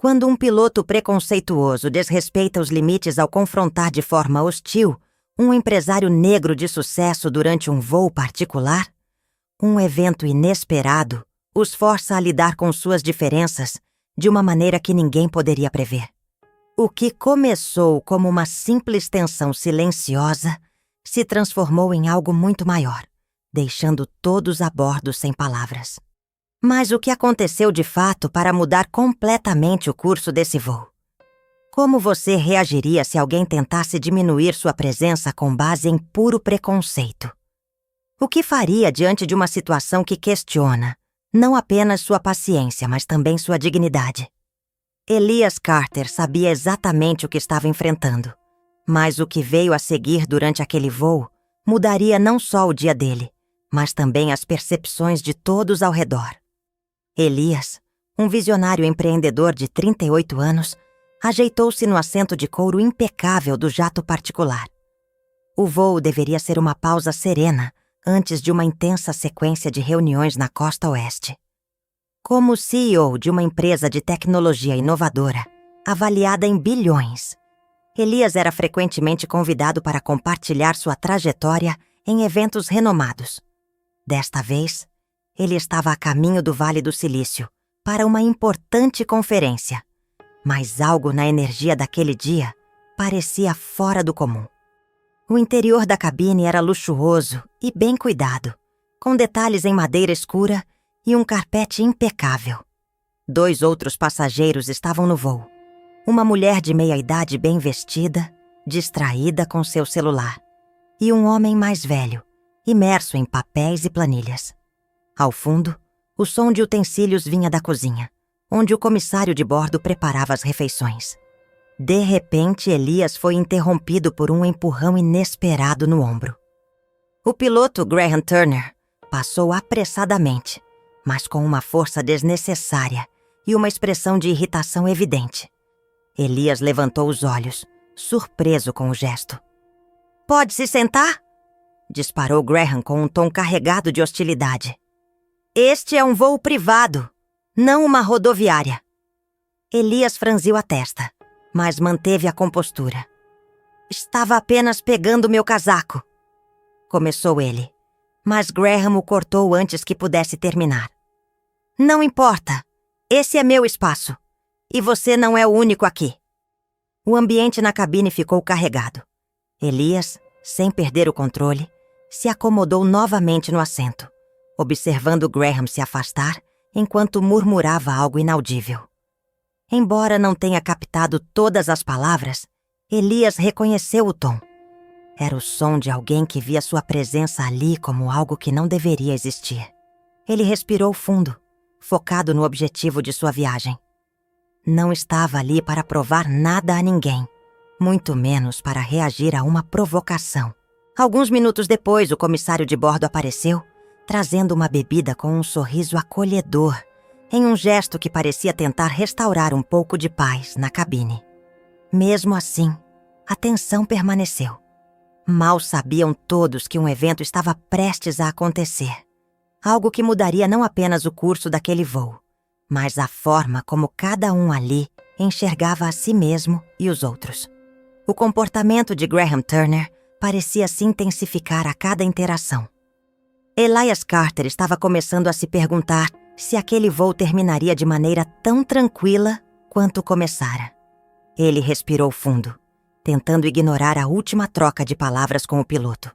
Quando um piloto preconceituoso desrespeita os limites ao confrontar de forma hostil um empresário negro de sucesso durante um voo particular, um evento inesperado os força a lidar com suas diferenças de uma maneira que ninguém poderia prever. O que começou como uma simples tensão silenciosa se transformou em algo muito maior, deixando todos a bordo sem palavras. Mas o que aconteceu de fato para mudar completamente o curso desse voo? Como você reagiria se alguém tentasse diminuir sua presença com base em puro preconceito? O que faria diante de uma situação que questiona não apenas sua paciência, mas também sua dignidade? Elias Carter sabia exatamente o que estava enfrentando, mas o que veio a seguir durante aquele voo mudaria não só o dia dele, mas também as percepções de todos ao redor. Elias, um visionário empreendedor de 38 anos, ajeitou-se no assento de couro impecável do jato particular. O voo deveria ser uma pausa serena antes de uma intensa sequência de reuniões na costa oeste. Como CEO de uma empresa de tecnologia inovadora, avaliada em bilhões, Elias era frequentemente convidado para compartilhar sua trajetória em eventos renomados. Desta vez, ele estava a caminho do Vale do Silício para uma importante conferência, mas algo na energia daquele dia parecia fora do comum. O interior da cabine era luxuoso e bem cuidado, com detalhes em madeira escura e um carpete impecável. 2 outros passageiros estavam no voo. Uma mulher de meia-idade bem vestida, distraída com seu celular, e um homem mais velho, imerso em papéis e planilhas. Ao fundo, o som de utensílios vinha da cozinha, onde o comissário de bordo preparava as refeições. De repente, Elias foi interrompido por um empurrão inesperado no ombro. O piloto Graham Turner passou apressadamente, mas com uma força desnecessária e uma expressão de irritação evidente. Elias levantou os olhos, surpreso com o gesto. "Pode se sentar?" disparou Graham com um tom carregado de hostilidade. "Este é um voo privado, não uma rodoviária." Elias franziu a testa, mas manteve a compostura. "Estava apenas pegando meu casaco", começou ele, mas Graham o cortou antes que pudesse terminar. "Não importa, esse é meu espaço, e você não é o único aqui." O ambiente na cabine ficou carregado. Elias, sem perder o controle, se acomodou novamente no assento, observando Graham se afastar enquanto murmurava algo inaudível. Embora não tenha captado todas as palavras, Elias reconheceu o tom. Era o som de alguém que via sua presença ali como algo que não deveria existir. Ele respirou fundo, focado no objetivo de sua viagem. Não estava ali para provar nada a ninguém, muito menos para reagir a uma provocação. Alguns minutos depois, o comissário de bordo apareceu, trazendo uma bebida com um sorriso acolhedor, em um gesto que parecia tentar restaurar um pouco de paz na cabine. Mesmo assim, a tensão permaneceu. Mal sabiam todos que um evento estava prestes a acontecer. Algo que mudaria não apenas o curso daquele voo, mas a forma como cada um ali enxergava a si mesmo e os outros. O comportamento de Graham Turner parecia se intensificar a cada interação. Elias Carter estava começando a se perguntar se aquele voo terminaria de maneira tão tranquila quanto começara. Ele respirou fundo, tentando ignorar a última troca de palavras com o piloto.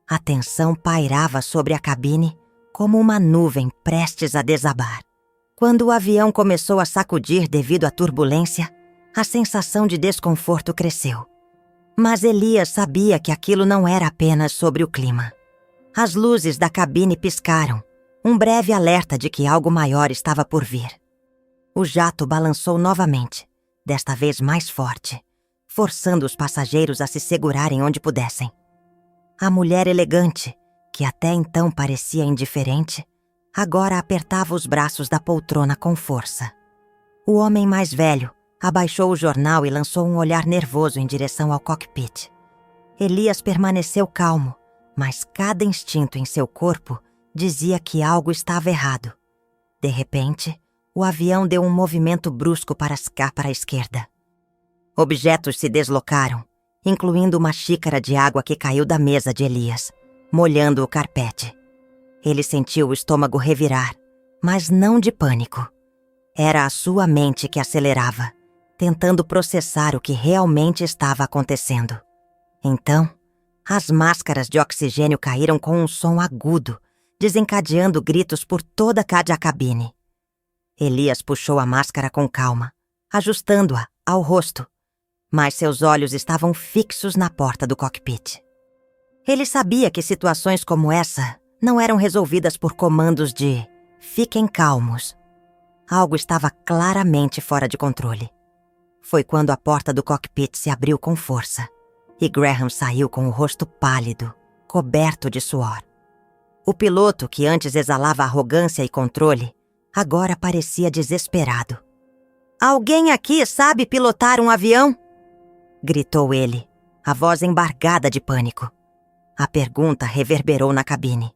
A tensão pairava sobre a cabine como uma nuvem prestes a desabar. Quando o avião começou a sacudir devido à turbulência, a sensação de desconforto cresceu. Mas Elias sabia que aquilo não era apenas sobre o clima. As luzes da cabine piscaram, um breve alerta de que algo maior estava por vir. O jato balançou novamente, desta vez mais forte, forçando os passageiros a se segurarem onde pudessem. A mulher elegante, que até então parecia indiferente, agora apertava os braços da poltrona com força. O homem mais velho abaixou o jornal e lançou um olhar nervoso em direção ao cockpit. Elias permaneceu calmo, mas cada instinto em seu corpo dizia que algo estava errado. De repente, o avião deu um movimento brusco para a esquerda. Objetos se deslocaram, incluindo uma xícara de água que caiu da mesa de Elias, molhando o carpete. Ele sentiu o estômago revirar, mas não de pânico. Era a sua mente que acelerava, tentando processar o que realmente estava acontecendo. Então, as máscaras de oxigênio caíram com um som agudo, desencadeando gritos por toda a cabine. Elias puxou a máscara com calma, ajustando-a ao rosto, mas seus olhos estavam fixos na porta do cockpit. Ele sabia que situações como essa não eram resolvidas por comandos de "fiquem calmos". Algo estava claramente fora de controle. Foi quando a porta do cockpit se abriu com força e Graham saiu com o rosto pálido, coberto de suor. O piloto, que antes exalava arrogância e controle, agora parecia desesperado. "Alguém aqui sabe pilotar um avião?" gritou ele, a voz embargada de pânico. A pergunta reverberou na cabine.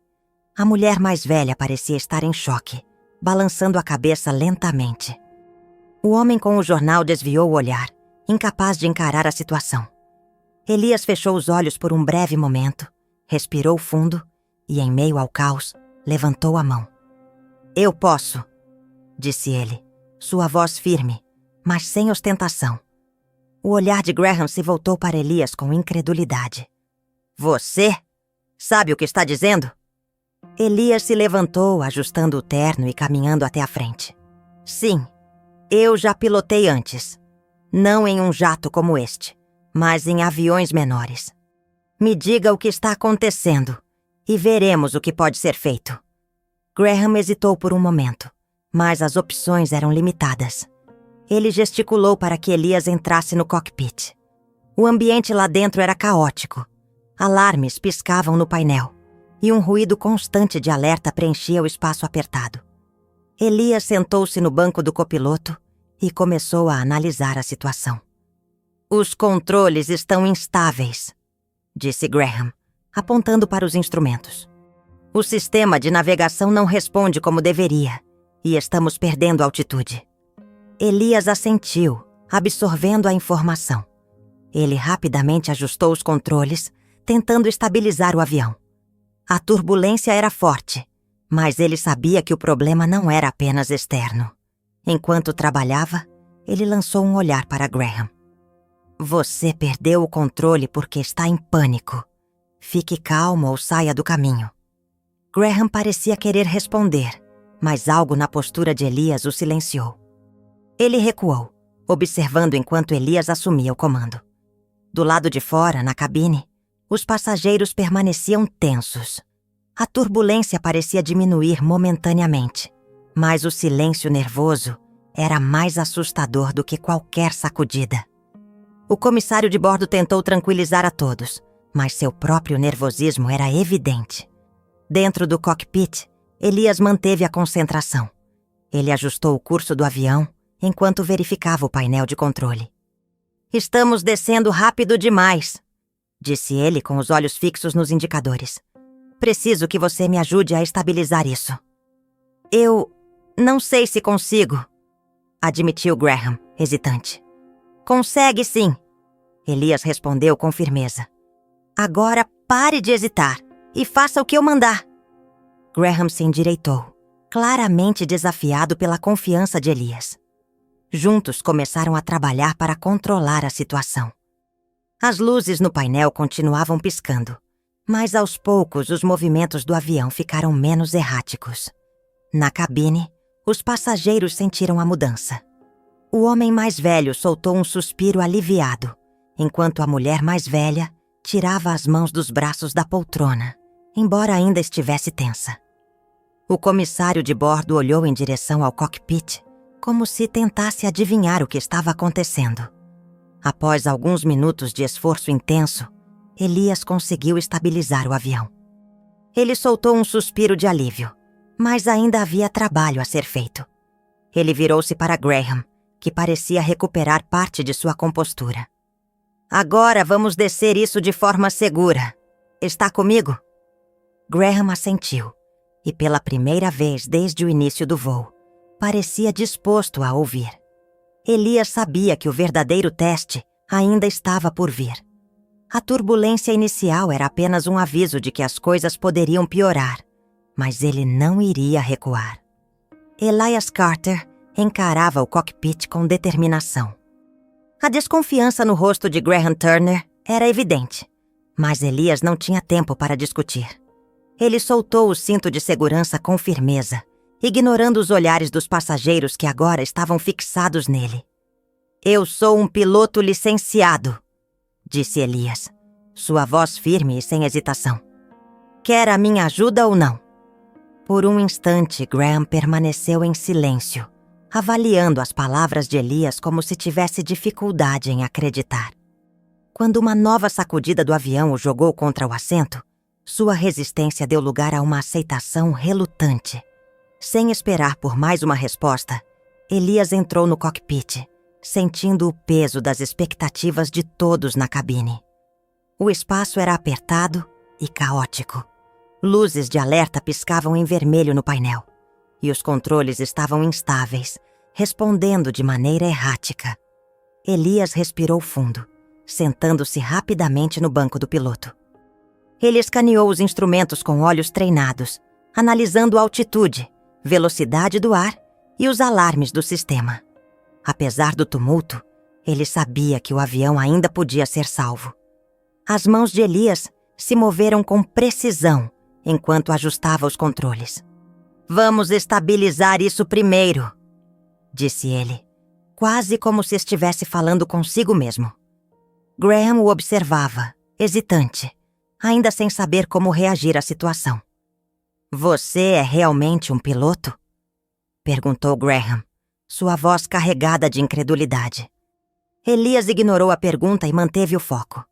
A mulher mais velha parecia estar em choque, balançando a cabeça lentamente. O homem com o jornal desviou o olhar, incapaz de encarar a situação. Elias fechou os olhos por um breve momento, respirou fundo e, em meio ao caos, levantou a mão. "Eu posso", disse ele, sua voz firme, mas sem ostentação. O olhar de Graham se voltou para Elias com incredulidade. "Você? Sabe o que está dizendo?" Elias se levantou, ajustando o terno e caminhando até a frente. "Sim, eu já pilotei antes. Não em um jato como este, mas em aviões menores. Me diga o que está acontecendo e veremos o que pode ser feito." Graham hesitou por um momento, mas as opções eram limitadas. Ele gesticulou para que Elias entrasse no cockpit. O ambiente lá dentro era caótico. Alarmes piscavam no painel e um ruído constante de alerta preenchia o espaço apertado. Elias sentou-se no banco do copiloto e começou a analisar a situação. "Os controles estão instáveis", disse Graham, apontando para os instrumentos. "O sistema de navegação não responde como deveria e estamos perdendo altitude." Elias assentiu, absorvendo a informação. Ele rapidamente ajustou os controles, tentando estabilizar o avião. A turbulência era forte, mas ele sabia que o problema não era apenas externo. Enquanto trabalhava, ele lançou um olhar para Graham. "Você perdeu o controle porque está em pânico. Fique calmo ou saia do caminho." Graham parecia querer responder, mas algo na postura de Elias o silenciou. Ele recuou, observando enquanto Elias assumia o comando. Do lado de fora, na cabine, os passageiros permaneciam tensos. A turbulência parecia diminuir momentaneamente, mas o silêncio nervoso era mais assustador do que qualquer sacudida. O comissário de bordo tentou tranquilizar a todos, mas seu próprio nervosismo era evidente. Dentro do cockpit, Elias manteve a concentração. Ele ajustou o curso do avião enquanto verificava o painel de controle. "Estamos descendo rápido demais", disse ele com os olhos fixos nos indicadores. "Preciso que você me ajude a estabilizar isso." "Eu não sei se consigo", admitiu Graham, hesitante. "Consegue sim", Elias respondeu com firmeza. "Agora pare de hesitar e faça o que eu mandar." Graham se endireitou, claramente desafiado pela confiança de Elias. Juntos começaram a trabalhar para controlar a situação. As luzes no painel continuavam piscando, mas aos poucos os movimentos do avião ficaram menos erráticos. Na cabine, os passageiros sentiram a mudança. O homem mais velho soltou um suspiro aliviado, enquanto a mulher mais velha tirava as mãos dos braços da poltrona, embora ainda estivesse tensa. O comissário de bordo olhou em direção ao cockpit, como se tentasse adivinhar o que estava acontecendo. Após alguns minutos de esforço intenso, Elias conseguiu estabilizar o avião. Ele soltou um suspiro de alívio, mas ainda havia trabalho a ser feito. Ele virou-se para Graham, que parecia recuperar parte de sua compostura. "Agora vamos descer isso de forma segura. Está comigo?" Graham assentiu, e pela primeira vez desde o início do voo, parecia disposto a ouvir. Elias sabia que o verdadeiro teste ainda estava por vir. A turbulência inicial era apenas um aviso de que as coisas poderiam piorar, mas ele não iria recuar. Elias Carter encarava o cockpit com determinação. A desconfiança no rosto de Graham Turner era evidente, mas Elias não tinha tempo para discutir. Ele soltou o cinto de segurança com firmeza, ignorando os olhares dos passageiros que agora estavam fixados nele. "Eu sou um piloto licenciado", disse Elias, sua voz firme e sem hesitação. "Quer a minha ajuda ou não?" Por um instante, Graham permaneceu em silêncio, avaliando as palavras de Elias como se tivesse dificuldade em acreditar. Quando uma nova sacudida do avião o jogou contra o assento, sua resistência deu lugar a uma aceitação relutante. Sem esperar por mais uma resposta, Elias entrou no cockpit, sentindo o peso das expectativas de todos na cabine. O espaço era apertado e caótico. Luzes de alerta piscavam em vermelho no painel, e os controles estavam instáveis, respondendo de maneira errática. Elias respirou fundo, sentando-se rapidamente no banco do piloto. Ele escaneou os instrumentos com olhos treinados, analisando a altitude, velocidade do ar e os alarmes do sistema. Apesar do tumulto, ele sabia que o avião ainda podia ser salvo. As mãos de Elias se moveram com precisão enquanto ajustava os controles. "Vamos estabilizar isso primeiro", disse ele, quase como se estivesse falando consigo mesmo. Graham o observava, hesitante, ainda sem saber como reagir à situação. "Você é realmente um piloto?" perguntou Graham, sua voz carregada de incredulidade. Elias ignorou a pergunta e manteve o foco.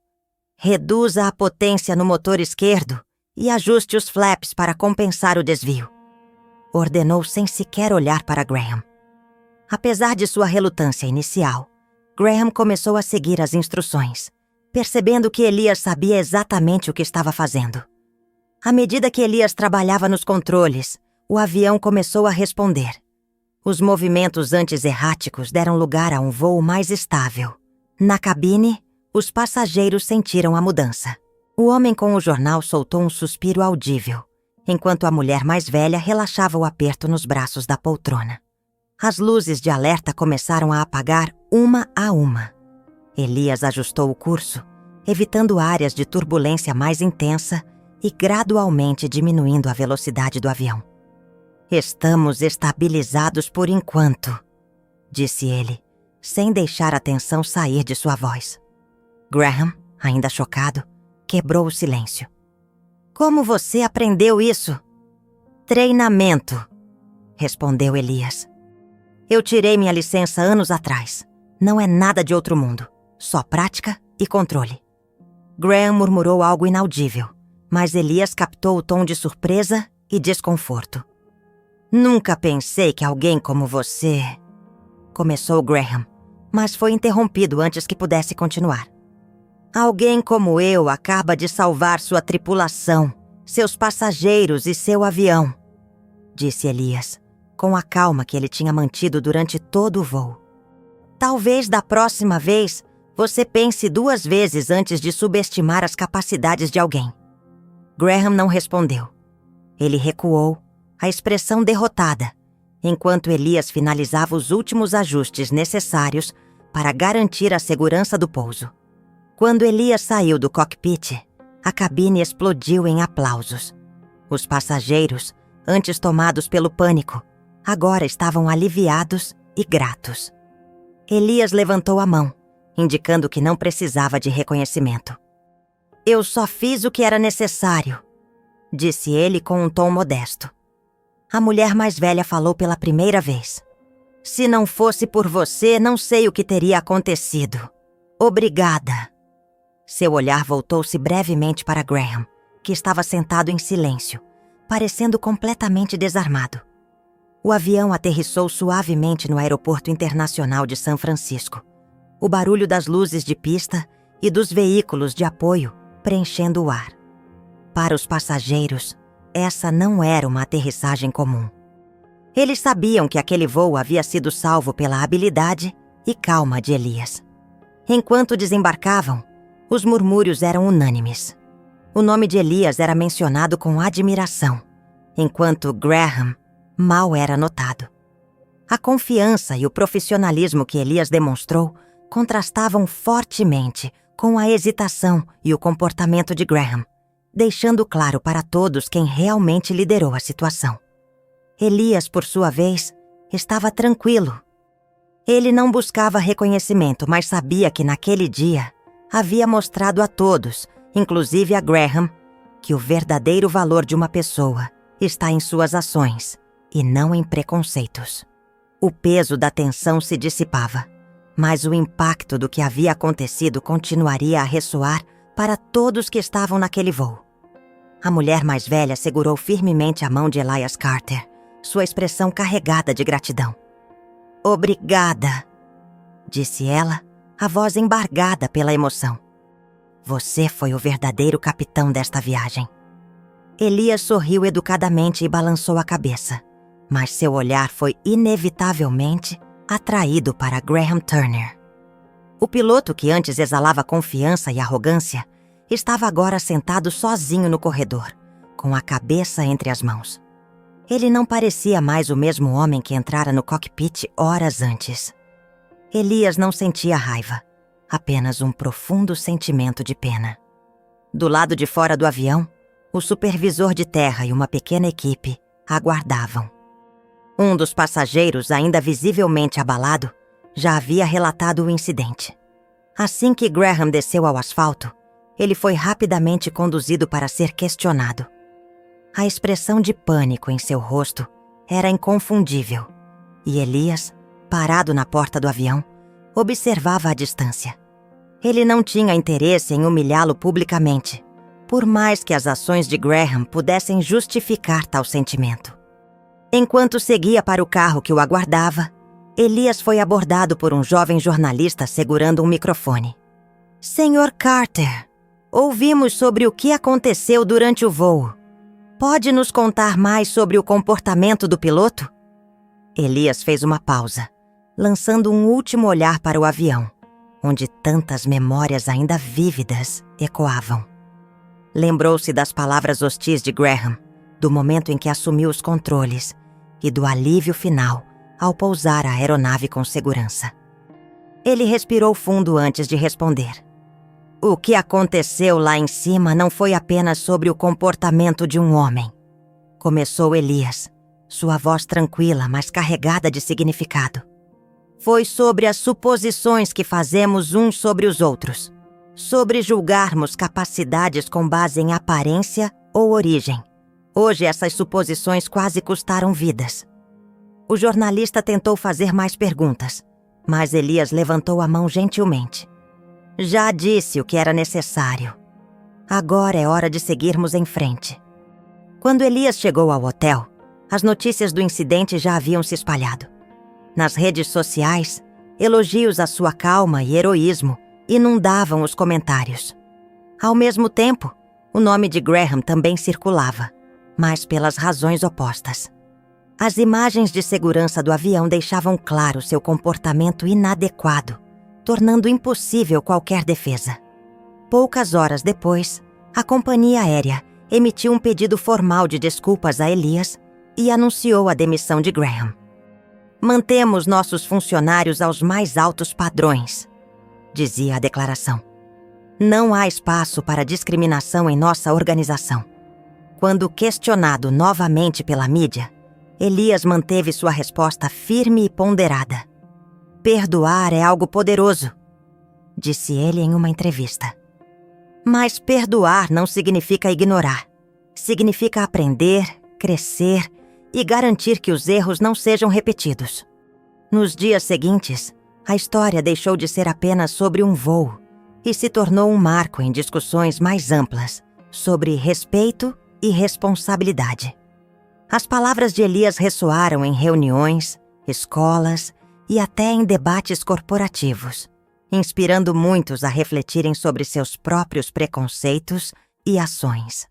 "Reduza a potência no motor esquerdo e ajuste os flaps para compensar o desvio", ordenou sem sequer olhar para Graham. Apesar de sua relutância inicial, Graham começou a seguir as instruções, percebendo que Elias sabia exatamente o que estava fazendo. À medida que Elias trabalhava nos controles, o avião começou a responder. Os movimentos antes erráticos deram lugar a um voo mais estável. Na cabine, os passageiros sentiram a mudança. O homem com o jornal soltou um suspiro audível, enquanto a mulher mais velha relaxava o aperto nos braços da poltrona. As luzes de alerta começaram a apagar uma a uma. Elias ajustou o curso, evitando áreas de turbulência mais intensa e gradualmente diminuindo a velocidade do avião. "Estamos estabilizados por enquanto", disse ele, sem deixar a tensão sair de sua voz. Graham, ainda chocado, quebrou o silêncio. "Como você aprendeu isso?" "Treinamento", respondeu Elias. "Eu tirei minha licença anos atrás. Não é nada de outro mundo, só prática e controle." Graham murmurou algo inaudível, mas Elias captou o tom de surpresa e desconforto. "Nunca pensei que alguém como você..." começou Graham, mas foi interrompido antes que pudesse continuar. "Alguém como eu acaba de salvar sua tripulação, seus passageiros e seu avião", disse Elias, com a calma que ele tinha mantido durante todo o voo. "Talvez da próxima vez você pense 2 vezes antes de subestimar as capacidades de alguém." Graham não respondeu. Ele recuou, a expressão derrotada, enquanto Elias finalizava os últimos ajustes necessários para garantir a segurança do pouso. Quando Elias saiu do cockpit, a cabine explodiu em aplausos. Os passageiros, antes tomados pelo pânico, agora estavam aliviados e gratos. Elias levantou a mão, indicando que não precisava de reconhecimento. "Eu só fiz o que era necessário", disse ele com um tom modesto. A mulher mais velha falou pela primeira vez. "Se não fosse por você, não sei o que teria acontecido. Obrigada." Seu olhar voltou-se brevemente para Graham, que estava sentado em silêncio, parecendo completamente desarmado. O avião aterrissou suavemente no Aeroporto Internacional de São Francisco. O barulho das luzes de pista e dos veículos de apoio preenchendo o ar. Para os passageiros, essa não era uma aterrissagem comum. Eles sabiam que aquele voo havia sido salvo pela habilidade e calma de Elias. Enquanto desembarcavam, os murmúrios eram unânimes. O nome de Elias era mencionado com admiração, enquanto Graham mal era notado. A confiança e o profissionalismo que Elias demonstrou contrastavam fortemente com a hesitação e o comportamento de Graham, deixando claro para todos quem realmente liderou a situação. Elias, por sua vez, estava tranquilo. Ele não buscava reconhecimento, mas sabia que naquele dia havia mostrado a todos, inclusive a Graham, que o verdadeiro valor de uma pessoa está em suas ações e não em preconceitos. O peso da tensão se dissipava, mas o impacto do que havia acontecido continuaria a ressoar para todos que estavam naquele voo. A mulher mais velha segurou firmemente a mão de Elias Carter, sua expressão carregada de gratidão. "Obrigada", disse ela, a voz embargada pela emoção. "Você foi o verdadeiro capitão desta viagem." Elias sorriu educadamente e balançou a cabeça, mas seu olhar foi inevitavelmente atraído para Graham Turner. O piloto, que antes exalava confiança e arrogância, estava agora sentado sozinho no corredor, com a cabeça entre as mãos. Ele não parecia mais o mesmo homem que entrara no cockpit horas antes. Elias não sentia raiva, apenas um profundo sentimento de pena. Do lado de fora do avião, o supervisor de terra e uma pequena equipe aguardavam. Um dos passageiros, ainda visivelmente abalado, já havia relatado o incidente. Assim que Graham desceu ao asfalto, ele foi rapidamente conduzido para ser questionado. A expressão de pânico em seu rosto era inconfundível, e Elias, parado na porta do avião, observava à distância. Ele não tinha interesse em humilhá-lo publicamente, por mais que as ações de Graham pudessem justificar tal sentimento. Enquanto seguia para o carro que o aguardava, Elias foi abordado por um jovem jornalista segurando um microfone. "Senhor Carter, ouvimos sobre o que aconteceu durante o voo. Pode nos contar mais sobre o comportamento do piloto?" Elias fez uma pausa, lançando um último olhar para o avião, onde tantas memórias ainda vívidas ecoavam. Lembrou-se das palavras hostis de Graham, do momento em que assumiu os controles e do alívio final ao pousar a aeronave com segurança. Ele respirou fundo antes de responder. "O que aconteceu lá em cima não foi apenas sobre o comportamento de um homem", começou Elias, sua voz tranquila, mas carregada de significado. "Foi sobre as suposições que fazemos uns sobre os outros, sobre julgarmos capacidades com base em aparência ou origem. Hoje essas suposições quase custaram vidas." O jornalista tentou fazer mais perguntas, mas Elias levantou a mão gentilmente. "Já disse o que era necessário. Agora é hora de seguirmos em frente." Quando Elias chegou ao hotel, as notícias do incidente já haviam se espalhado. Nas redes sociais, elogios à sua calma e heroísmo inundavam os comentários. Ao mesmo tempo, o nome de Graham também circulava, mas pelas razões opostas. As imagens de segurança do avião deixavam claro seu comportamento inadequado, tornando impossível qualquer defesa. Poucas horas depois, a companhia aérea emitiu um pedido formal de desculpas a Elias e anunciou a demissão de Graham. "Mantemos nossos funcionários aos mais altos padrões", dizia a declaração. "Não há espaço para discriminação em nossa organização." Quando questionado novamente pela mídia, Elias manteve sua resposta firme e ponderada. "Perdoar é algo poderoso", disse ele em uma entrevista. "Mas perdoar não significa ignorar. Significa aprender, crescer e garantir que os erros não sejam repetidos." Nos dias seguintes, a história deixou de ser apenas sobre um voo e se tornou um marco em discussões mais amplas sobre respeito e responsabilidade. As palavras de Elias ressoaram em reuniões, escolas e até em debates corporativos, inspirando muitos a refletirem sobre seus próprios preconceitos e ações.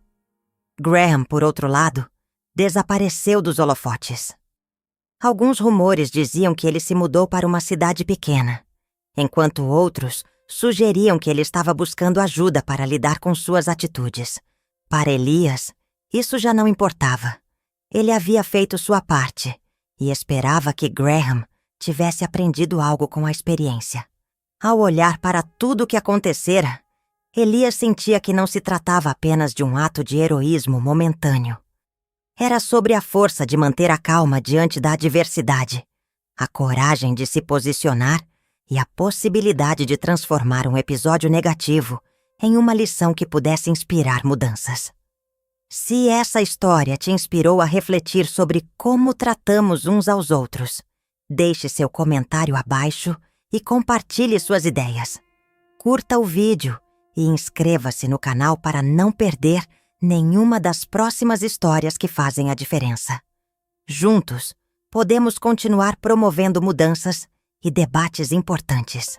Graham, por outro lado, desapareceu dos holofotes. Alguns rumores diziam que ele se mudou para uma cidade pequena, enquanto outros sugeriam que ele estava buscando ajuda para lidar com suas atitudes. Para Elias, isso já não importava. Ele havia feito sua parte e esperava que Graham tivesse aprendido algo com a experiência. Ao olhar para tudo o que acontecera, Elias sentia que não se tratava apenas de um ato de heroísmo momentâneo. Era sobre a força de manter a calma diante da adversidade, a coragem de se posicionar e a possibilidade de transformar um episódio negativo em uma lição que pudesse inspirar mudanças. Se essa história te inspirou a refletir sobre como tratamos uns aos outros, deixe seu comentário abaixo e compartilhe suas ideias. Curta o vídeo e inscreva-se no canal para não perder nenhuma das próximas histórias que fazem a diferença. Juntos, podemos continuar promovendo mudanças e debates importantes.